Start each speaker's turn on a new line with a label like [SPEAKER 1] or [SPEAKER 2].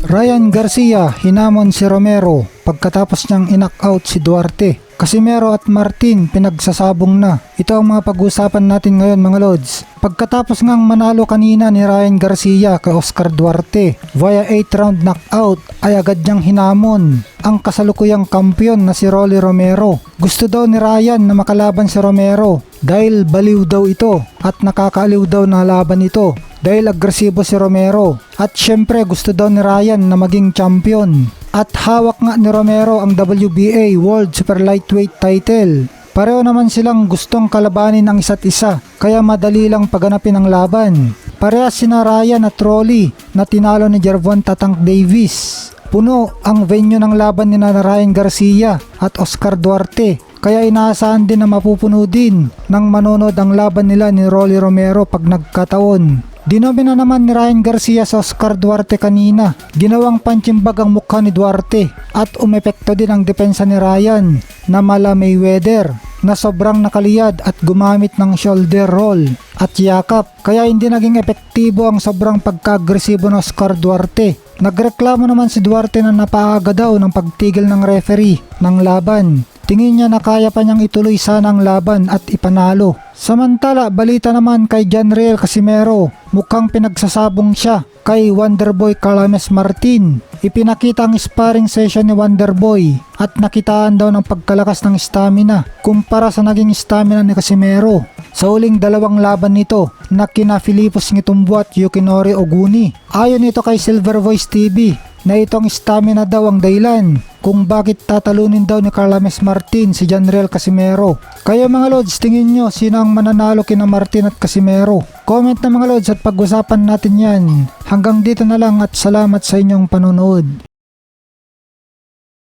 [SPEAKER 1] Ryan Garcia hinamon si Romero pagkatapos niyang in-knockout si Duarte. Casimero at Martin pinagsasabong na. Ito ang mga pag-uusapan natin ngayon mga lods. Pagkatapos ngang manalo kanina ni Ryan Garcia kay Oscar Duarte via 8-round knockout ay agad niyang hinamon ang kasalukuyang kampiyon na si Rolly Romero. Gusto daw ni Ryan na makalaban si Romero dahil baliw daw ito at nakakaaliw daw na laban ito dahil agresibo si Romero. At syempre gusto daw ni Ryan na maging champion. At hawak nga ni Romero ang WBA World Super Lightweight title. Pareho naman silang gustong kalabanin ang isa't isa, kaya madali lang paganapin ang laban. Parehas sina Ryan at Rolly na tinalo ni Gervonta Tank Davis. Puno ang venue ng laban ni Ryan Garcia at Oscar Duarte, kaya inaasahan din na mapupuno din ng manonood ang laban nila ni Rolly Romero pag nagkataon. Dinomina naman ni Ryan Garcia sa Oscar Duarte kanina. Ginawang panchimbag ang mukha ni Duarte at umepekto din ang depensa ni Ryan na mala Mayweather na sobrang nakaliyad at gumamit ng shoulder roll at yakap, kaya hindi naging epektibo ang sobrang pagka-agresibo ng Oscar Duarte. Nagreklamo naman si Duarte na napaaga daw ng pagtigil ng referee ng laban. Tingin niya na kaya pa niyang ituloy sana ang laban at ipanalo. Samantala, balita naman kay Janriel Casimero, mukhang pinagsasabong siya kay Wonderboy Calames Martin. Ipinakita ang sparring session ni Wonderboy at nakitaan daw ng pagkalakas ng stamina kumpara sa naging stamina ni Casimero sa huling dalawang laban nito na kina Filipos Ngitumbo at Yukinori Oguni. Ayon ito kay Silver Voice TV na itong stamina daw ang dahilan kung bakit tatalunin daw ni Calames Martin si Janriel Casimero. Kaya mga lods, tingin nyo sino ang mananalo kina Martin at Casimero? Comment na mga lods at pag-usapan natin yan. Hanggang dito na lang at salamat sa inyong panonood.